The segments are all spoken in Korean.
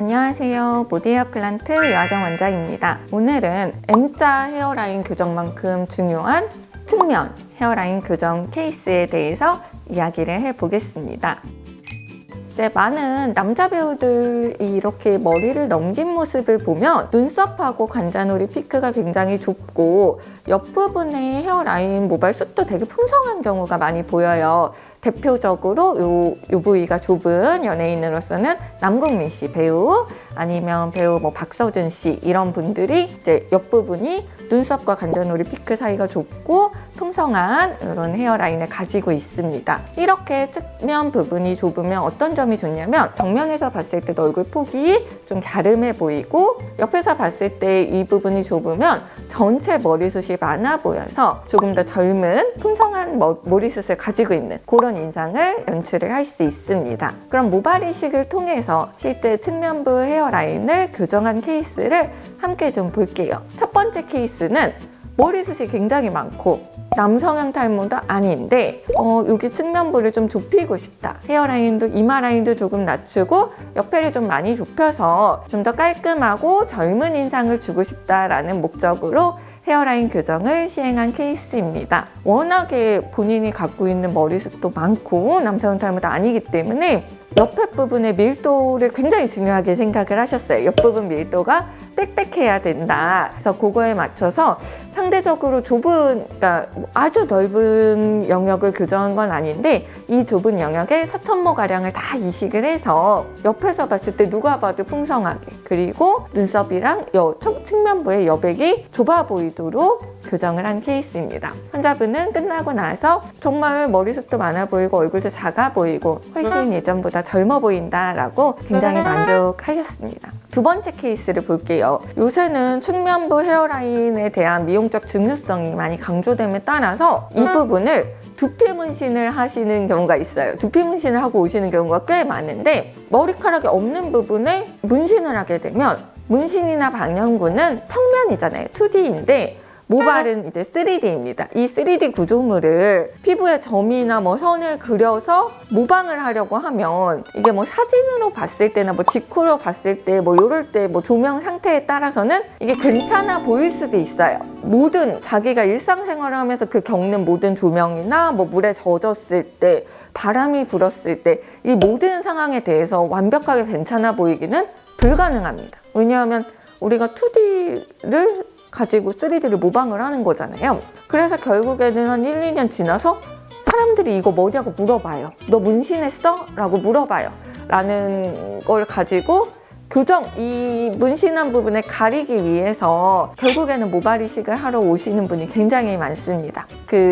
안녕하세요. 보디헤어 플란트 여아정 원장입니다. 오늘은 M자 헤어라인 교정만큼 중요한 측면 헤어라인 교정 케이스에 대해서 이야기를 해보겠습니다. 이제 많은 남자 배우들이 이렇게 머리를 넘긴 모습을 보면 눈썹하고 관자놀이 피크가 굉장히 좁고 옆부분의 헤어라인 모발 숱도 되게 풍성한 경우가 많이 보여요. 대표적으로 요 부위가 좁은 연예인으로서는 남궁민 씨 배우 아니면 배우 박서준 씨 이런 분들이 이제 옆부분이 눈썹과 관자놀이 피크 사이가 좁고 풍성한 이런 헤어라인을 가지고 있습니다. 이렇게 측면 부분이 좁으면 어떤 점이 좋냐면 정면에서 봤을 때 얼굴 폭이 좀 갸름해 보이고 옆에서 봤을 때 이 부분이 좁으면 전체 머리숱이 많아 보여서 조금 더 젊은 풍성한 머리숱을 가지고 있는 그런 인상을 연출을 할 수 있습니다. 그럼 모발 이식을 통해서 실제 측면부 헤어라인을 교정한 케이스를 함께 좀 볼게요. 첫 번째 케이스는 머리숱이 굉장히 많고 남성형 탈모도 아닌데 여기 측면부를 좀 좁히고 싶다. 헤어라인도 이마 라인도 조금 낮추고 옆에를 좀 많이 좁혀서 좀 더 깔끔하고 젊은 인상을 주고 싶다라는 목적으로 헤어라인 교정을 시행한 케이스입니다. 워낙에 본인이 갖고 있는 머리숱도 많고 남성형 탈모도 아니기 때문에 옆에 부분의 밀도를 굉장히 중요하게 생각을 하셨어요. 옆부분 밀도가 빽빽해야 된다. 그래서 그거에 맞춰서 상대적으로 좁은, 그러니까 아주 넓은 영역을 교정한 건 아닌데 이 좁은 영역에 4,000모가량을 다 이식을 해서 옆에서 봤을 때 누가 봐도 풍성하게 그리고 눈썹이랑 측면부의 여백이 좁아 보이도록 교정을 한 케이스입니다. 환자분은 끝나고 나서 정말 머리숱도 많아 보이고 얼굴도 작아 보이고 훨씬 예전보다 젊어 보인다라고 굉장히 만족하셨습니다. 두 번째 케이스를 볼게요. 요새는 측면부 헤어라인에 대한 미용적 중요성이 많이 강조됨에 따라서 이 부분을 두피 문신을 하시는 경우가 있어요. 두피 문신을 하고 오시는 경우가 꽤 많은데 머리카락이 없는 부분에 문신을 하게 되면 문신이나 방향구는 평면이잖아요. 2D인데 모발은 이제 3D입니다. 이 3D 구조물을 피부에 점이나 선을 그려서 모방을 하려고 하면 이게 사진으로 봤을 때나 직후로 봤을 때 요럴 때 조명 상태에 따라서는 이게 괜찮아 보일 수도 있어요. 모든 자기가 일상생활을 하면서 겪는 모든 조명이나 물에 젖었을 때 바람이 불었을 때 이 모든 상황에 대해서 완벽하게 괜찮아 보이기는 불가능합니다. 왜냐하면 우리가 2D를 가지고 3D를 모방을 하는 거잖아요. 그래서 결국에는 한 1, 2년 지나서 사람들이 이거 뭐냐고 물어봐요. 너 문신했어? 라고 물어봐요. 라는 걸 가지고 이 문신한 부분을 가리기 위해서 결국에는 모발 이식을 하러 오시는 분이 굉장히 많습니다.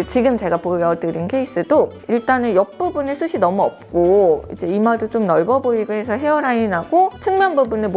지금 제가 보여드린 케이스도 일단은 옆부분에 숱이 너무 없고 이제 이마도 좀 넓어 보이고 해서 헤어라인하고 측면 부분에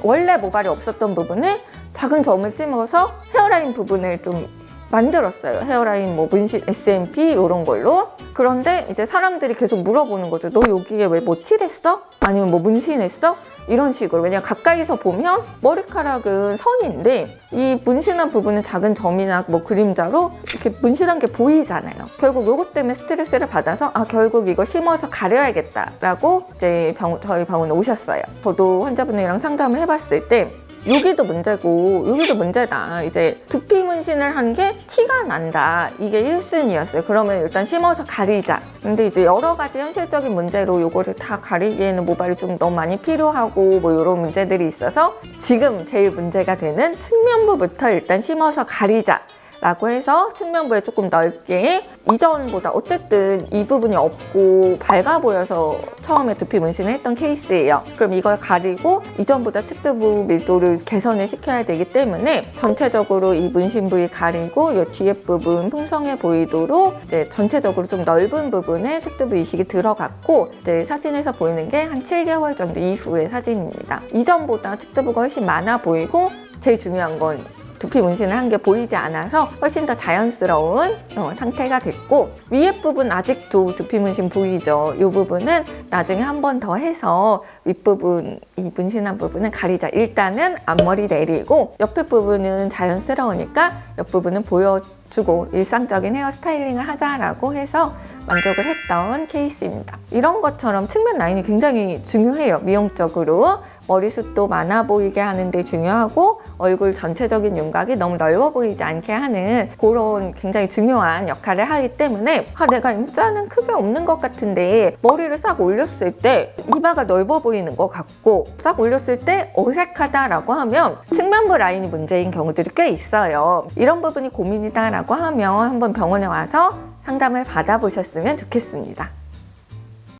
원래 모발이 없었던 부분에 작은 점을 찝어서 헤어라인 부분을 좀 만들었어요. 헤어라인 문신 SMP 이런 걸로. 그런데 이제 사람들이 계속 물어보는 거죠. 너 여기에 왜 칠했어? 아니면 문신했어? 이런 식으로. 왜냐면 가까이서 보면 머리카락은 선인데 이 문신한 부분은 작은 점이나 그림자로 이렇게 문신한 게 보이잖아요. 결국 요것 때문에 스트레스를 받아서 결국 이거 심어서 가려야겠다라고 이제 저희 병원에 오셨어요. 저도 환자분이랑 상담을 해봤을 때 여기도 문제고 여기도 문제다. 이제 두피 문신을 한 게 티가 난다. 이게 1순위였어요. 그러면 일단 심어서 가리자. 근데 이제 여러 가지 현실적인 문제로 요거를 다 가리기에는 모발이 좀 너무 많이 필요하고 이런 문제들이 있어서 지금 제일 문제가 되는 측면부부터 일단 심어서 가리자. 라고 해서 측면부에 조금 넓게 이전보다 어쨌든 이 부분이 없고 밝아 보여서 처음에 두피 문신을 했던 케이스예요. 그럼 이걸 가리고 이전보다 측두부 밀도를 개선을 시켜야 되기 때문에 전체적으로 이 문신 부위 가리고 이 뒤에 부분 풍성해 보이도록 이제 전체적으로 좀 넓은 부분에 측두부 이식이 들어갔고 이제 사진에서 보이는 게 한 7개월 정도 이후의 사진입니다. 이전보다 측두부가 훨씬 많아 보이고 제일 중요한 건 두피 문신을 한 게 보이지 않아서 훨씬 더 자연스러운 상태가 됐고 위에 부분 아직도 두피 문신 보이죠? 이 부분은 나중에 한 번 더 해서 윗부분 이 문신한 부분은 가리자. 일단은 앞머리 내리고 옆에 부분은 자연스러우니까 옆부분은 보여주고 일상적인 헤어스타일링을 하자라고 해서 만족을 했던 케이스입니다. 이런 것처럼 측면 라인이 굉장히 중요해요. 미용적으로 머리숱도 많아 보이게 하는 데 중요하고 얼굴 전체적인 윤곽이 너무 넓어 보이지 않게 하는 그런 굉장히 중요한 역할을 하기 때문에 내가 M자는 크게 없는 것 같은데 머리를 싹 올렸을 때 이마가 넓어 보이는 것 같고 싹 올렸을 때 어색하다라고 하면 측면부 라인이 문제인 경우들이 꽤 있어요. 이런 부분이 고민이다라고 하면 한번 병원에 와서 상담을 받아보셨으면 좋겠습니다.